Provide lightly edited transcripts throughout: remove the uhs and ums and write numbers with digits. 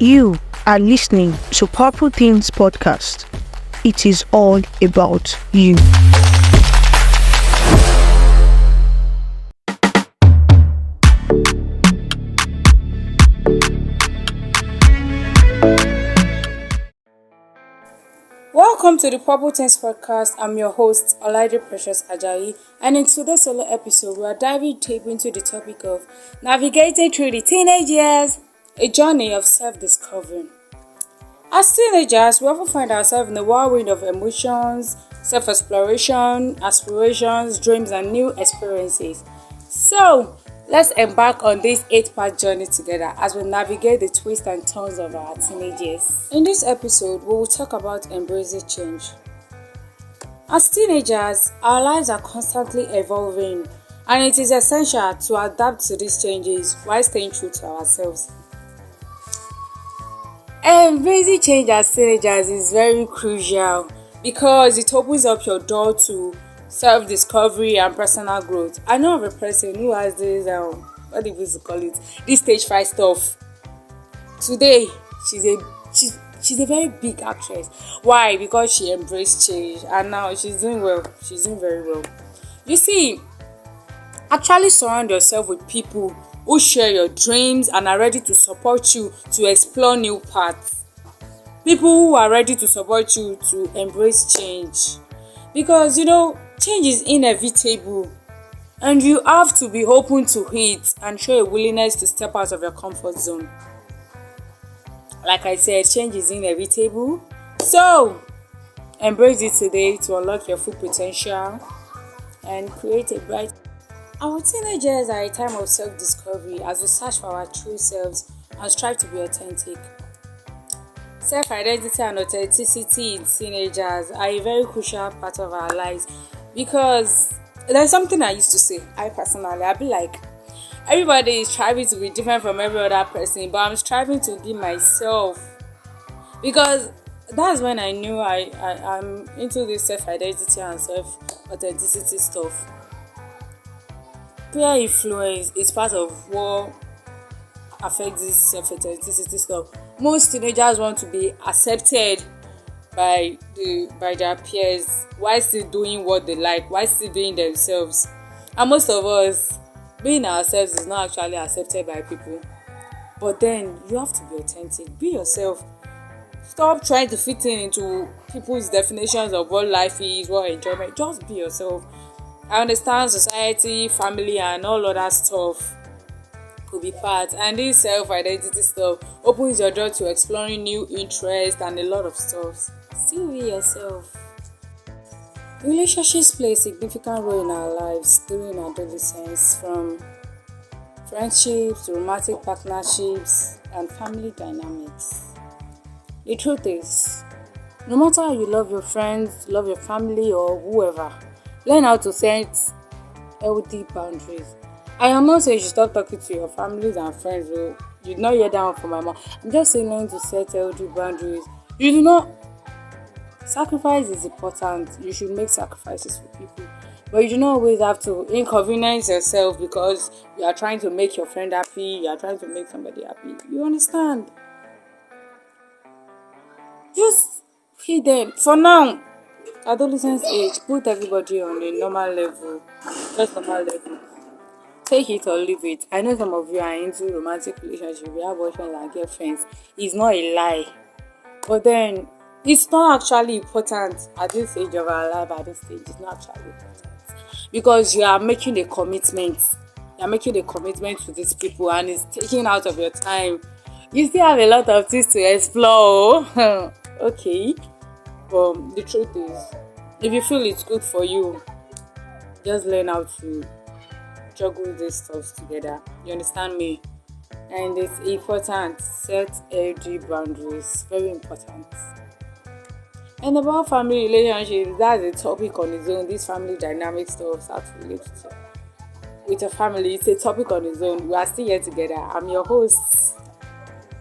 You are listening to Purple Things Podcast. It is all about you. Welcome to the Purple Things Podcast. I'm your host, Olaide Precious Ajayi, and in today's solo episode, we are diving deep into the topic of navigating through the teenage years, a journey of self-discovery. As teenagers, we often find ourselves in a whirlwind of emotions, self-exploration, aspirations, dreams, and new experiences. So, let's embark on this 8-part journey together as we navigate the twists and turns of our teenage years. In this episode, we will talk about embracing change. As teenagers, our lives are constantly evolving, and it is essential to adapt to these changes while staying true to ourselves. Embracing change as teenagers is very crucial because it opens up your door to self-discovery and personal growth. I know of a person who has this what do you call it, this stage fright stuff. Today she's a very big actress. Why? Because she embraced change and now she's doing well. She's doing very well. You see, actually surround yourself with people who share your dreams and are ready to support you to explore new paths. People who are ready to support you to embrace change. Because change is inevitable and you have to be open to it and show a willingness to step out of your comfort zone. Like I said, change is inevitable. So, embrace it today to unlock your full potential and create a bright. Our teenage years are a time of self-discovery as we search for our true selves and strive to be authentic. Self-identity and authenticity in teenagers are a very crucial part of our lives because there's something I used to say. I'd be like, everybody is striving to be different from every other person, but I'm striving to be myself because that's when I knew I'm into this self-identity and self-authenticity stuff. Peer influence is part of what affects this self-authenticity stuff. Most teenagers want to be accepted by their peers while still doing what they like, while still being themselves. And most of us, being ourselves is not actually accepted by people. But then you have to be authentic. Be yourself. Stop trying to fit into people's definitions of what life is, what enjoyment. Just be yourself. I understand society, family, and all other stuff could be part, and this self-identity stuff opens your door to exploring new interests and a lot of stuff. Still be yourself. Relationships play a significant role in our lives during adolescence, from friendships to romantic partnerships and family dynamics. The truth is, no matter how you love your friends, love your family, or whoever, learn how to set healthy boundaries. I am not saying you should stop talking to your families and friends. You did not hear that one from my mom. I'm just saying learn to set healthy boundaries. You do not. Sacrifice is important. You should make sacrifices for people. But you do not always have to inconvenience yourself because you are trying to make your friend happy. You are trying to make somebody happy. You understand? Just feed them. For now, adolescence age, put everybody on a normal level. Just normal level. Take it or leave it. I know some of you are into romantic relationships. We have boyfriends and girlfriends. It's not a lie. But then, it's not actually important at this stage of our life. At this stage, it's not actually important. Because you are making a commitment. You are making a commitment to these people and it's taking out of your time. You still have a lot of things to explore. Okay. But the truth is, if you feel it's good for you, just learn how to juggle these stuff together. You understand me? And it's important. Set healthy boundaries. Very important. And about family relationships, that's a topic on its own. This family dynamic stuff, how to relate with your family, it's a topic on its own. We are still here together. I'm your host.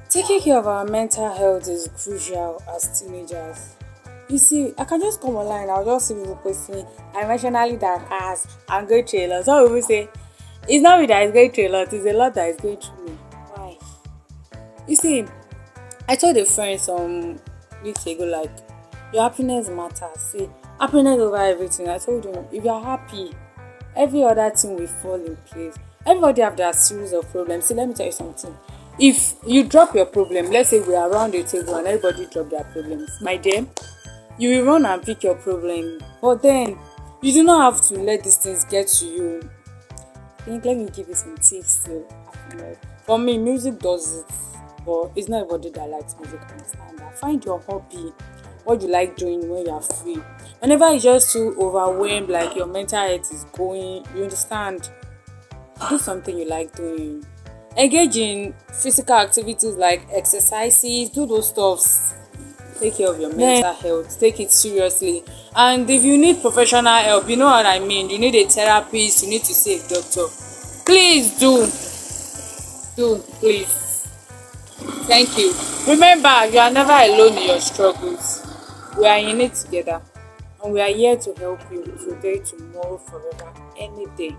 Taking care of our mental health is crucial as teenagers. You see, I can just come online, I'll just see people posting, I'm emotionally downcast, I'm going through a lot. Some people say, it's not me that is going through a lot, it's a lot that is going through me. Why? You see, I told a friend some weeks ago, like, your happiness matters. See, happiness over everything. I told him, if you're happy, every other thing will fall in place. Everybody have their series of problems. See, let me tell you something. If you drop your problem, let's say we are around the table and everybody drop their problems, my dear, you will run and pick your problem. But then, you do not have to let these things get to you. I think, let me give you some tips to happiness. For me, music does it, but it's not everybody that likes music. I understand that. Find your hobby, what you like doing when you are free. Whenever you're just too overwhelmed, like your mental health is going, you understand, do something you like doing. Engage in physical activities like exercises, do those stuffs. Take care of your mental health, take it seriously. And if you need professional help, you know what I mean, you need a therapist, you need to see a doctor, please please. Thank you. Remember, you are never alone in your struggles. We are in it together, and we are here to help you today, tomorrow, forever, any day.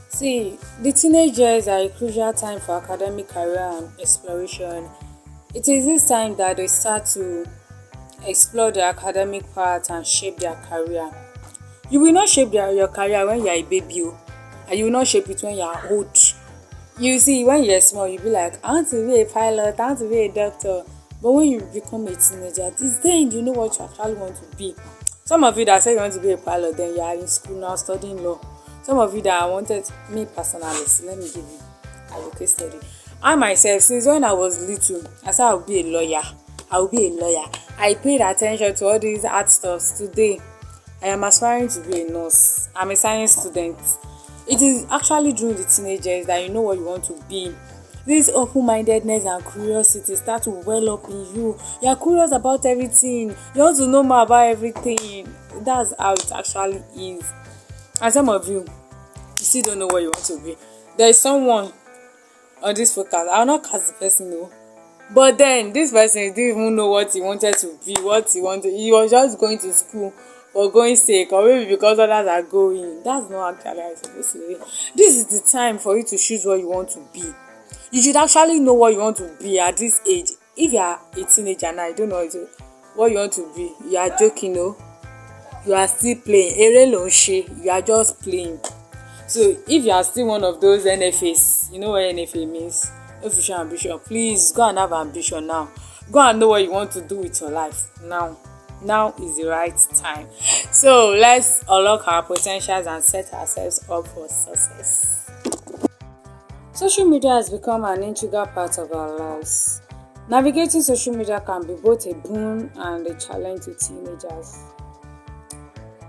See, the teenage years are a crucial time for academic career and exploration. It is this time that they start to explore their academic path and shape their career. You will not shape your career when you are a baby, and you will not shape it when you are old. You see, when you are small, you be like, I want to be a pilot, I want to be a doctor. But when you become a teenager, this then you know what you actually want to be. Some of you that say you want to be a pilot, then you are in school now studying law. Some of you that wanted, me personally, let me give you a case study. I myself, since when I was little, I said I would be a lawyer. I will be a lawyer. I paid attention to all these art stuffs. Today, I am aspiring to be a nurse. I'm a science student. It is actually during the teenagers that you know what you want to be. This open-mindedness and curiosity start to well up in you. You are curious about everything. You want to know more about everything. That's how it actually is. And some of you still don't know what you want to be. There is someone on this podcast. I will not cast the person, no. But then this person didn't even know what he wanted to be, what he wanted. He was just going to school for going sake, or maybe because others are going. That's not actually how it's supposed to be. This is the time for you to choose what you want to be. You should actually know what you want to be at this age. If you are a teenager now, you don't know what you want to be. You are joking, no? You are still playing. Ere lo n se. You are just playing. So if you are still one of those NFAs, you know what NFA means? Official ambition. Please go and have ambition now. Go and know what you want to do with your life now. Now is the right time. So let's unlock our potentials and set ourselves up for success. Social media has become an integral part of our lives. Navigating social media can be both a boon and a challenge to teenagers.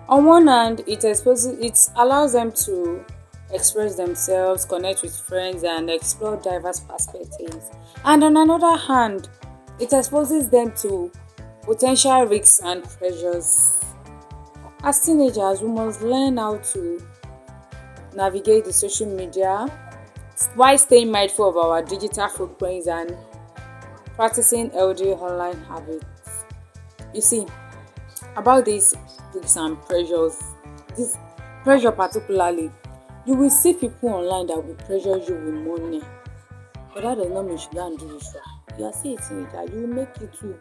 On one hand, it allows them to express themselves, connect with friends, and explore diverse perspectives. And on another hand, it exposes them to potential risks and pressures. As teenagers, we must learn how to navigate the social media while staying mindful of our digital footprints and practicing healthy online habits. You see, about these risks and pressures, this pressure particularly, you will see people online that will pressure you with money. But that does not mean you should go and do it. You are still a teenager, you will make it too.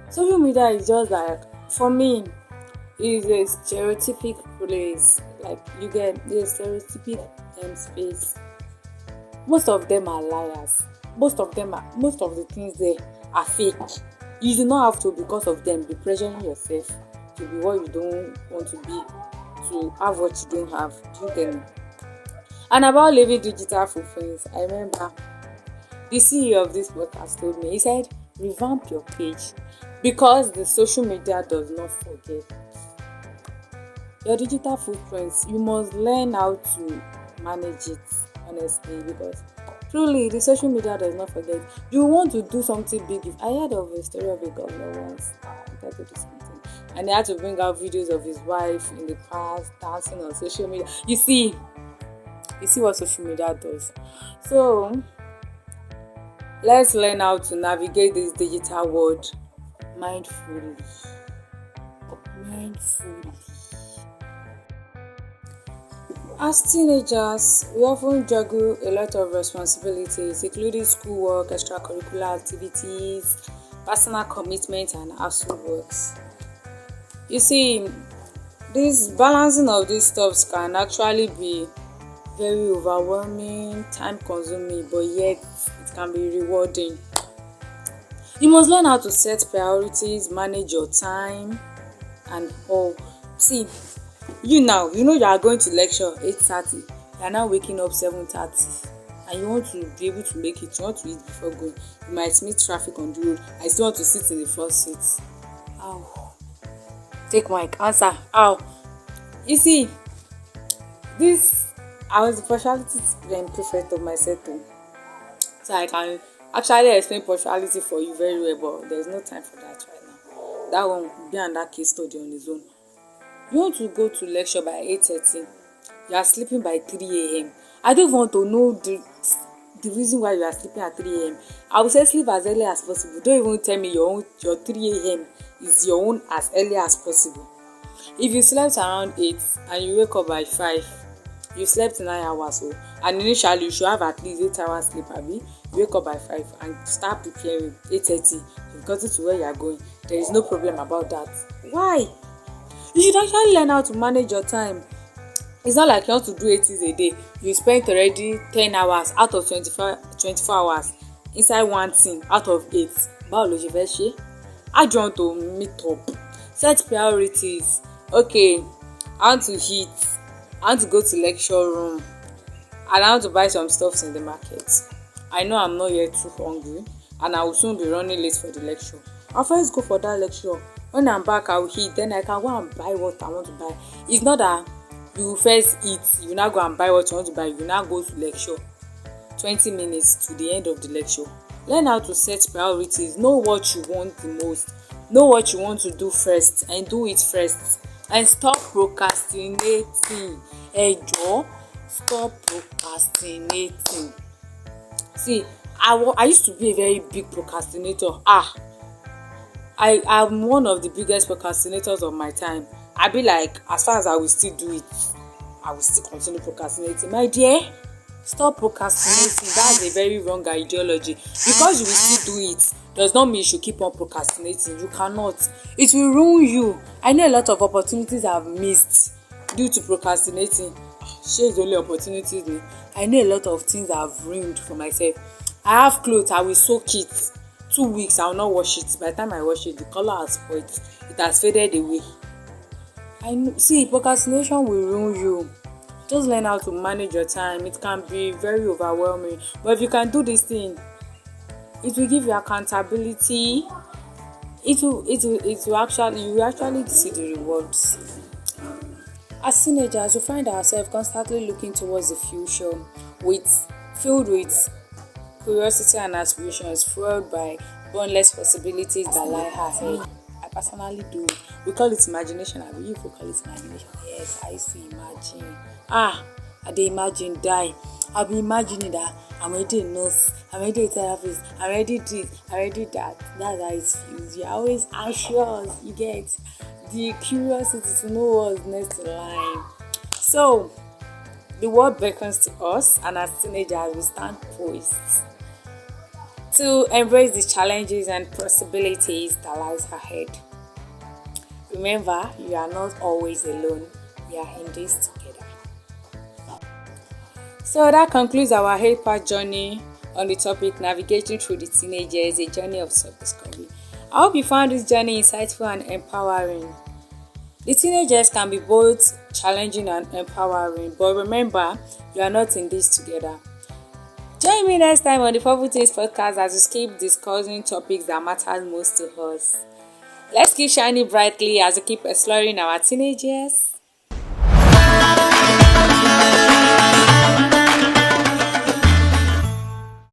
Social media is just like, for me, is a stereotypic place. Like, you get the stereotypic space. Most of them are liars. Most of the things there are fake. You do not have to, because of them, be pressuring yourself to be what you don't want to be, to have what you don't have. Do you get me? And about living digital footprints, I remember the CEO of this podcast told me, he said, revamp your page, because the social media does not forget. Your digital footprints, you must learn how to manage it, honestly, because truly the social media does not forget. You want to do something big. I heard of a story of a governor once. He had to do something, and he had to bring out videos of his wife in the past dancing on social media. You see what social media does. So let's learn how to navigate this digital world mindfully. As teenagers, we often juggle a lot of responsibilities, including schoolwork, extracurricular activities, personal commitments, and household works. You see, this balancing of these stuffs can actually be very overwhelming, time consuming, but yet it can be rewarding. You must learn how to set priorities, manage your time, and all. See, you now, you are going to lecture 8:30, you are now waking up 7:30, and you want to be able to make it, you want to eat before going. You might meet traffic on the road, I still want to sit in the front seat. Ow. Take my answer. Ow. You see, I was the partiality prefect of my setting, so I can actually explain partiality for you very well, but there's no time for that right now. That one will be under case study on its own. You want to go to lecture by 8:30, you are sleeping by 3 a.m. I don't want to know the reason why you are sleeping at 3 a.m. I will say sleep as early as possible. Don't even tell me your 3 a.m. is your own as early as possible. If you slept around 8 and you wake up by 5, you slept 9 hours, and initially you should have at least 8 hours sleep. You wake up by 5 and start preparing 8:30. You've gotten to where you are going. There is no problem about that. Why? You should actually learn how to manage your time. It's not like you want to do 8 things a day. You spent already 10 hours out of 24 hours inside one thing out of 8. Báwo ló ṣe fẹ́ ṣe? How do you want to meet up? Set priorities. Okay, I want to eat. I want to go to lecture room. And I want to buy some stuffs in the market. I know I'm not yet too hungry, and I will soon be running late for the lecture. I'll first go for that lecture. When I'm back, I will eat. Then I can go and buy what I want to buy. It's not that you first eat, you now go and buy what you want to buy. You now go to lecture. 20 minutes to the end of the lecture. Learn how to set priorities. Know what you want the most. Know what you want to do first, and do it first. And stop procrastinating. Jọ̀ọ́, stop procrastinating. See, I used to be a very big procrastinator. I'm one of the biggest procrastinators of my time. I be like, as far as I will still do it, I will still continue procrastinating. My dear, stop procrastinating. That's a very wrong ideology. Because you will still do it does not mean you should keep on procrastinating. You cannot. It will ruin you. I know a lot of opportunities I've missed due to procrastinating. Share only opportunities. I know a lot of things I've ruined for myself. I have clothes, I will soak it. 2 weeks, I will not wash it. By the time I wash it, the color has spoiled. It has faded away. I know. See, procrastination will ruin you. Just learn how to manage your time. It can be very overwhelming, but if you can do this thing, it will give you accountability. You will actually see the rewards. As teenagers, we find ourselves constantly looking towards the future, filled with curiosity and aspirations, fueled by boundless possibilities that lie ahead. I personally do. We call it imagination. I believe we call it imagination. Yes, I used to imagine. I dey imagine die. I'll be imagining that I'm already a nurse, I'm already a therapist, I'm already this, I'm already that. That's how it feels. You're always anxious. You get the curiosity to know what's next in line. So, the world beckons to us, and as teenagers, we stand poised to embrace the challenges and possibilities that lies ahead. Remember, you are not always alone. We are in this together. So that concludes our 8-part journey on the topic navigating through the teenagers, a journey of self-discovery. I hope you found this journey insightful and empowering. The teenagers can be both challenging and empowering, but remember, you are not in this together. Join me next time on the Purple Taste Podcast as we keep discussing topics that matter most to us. Let's keep shining brightly as we keep exploring our teenagers.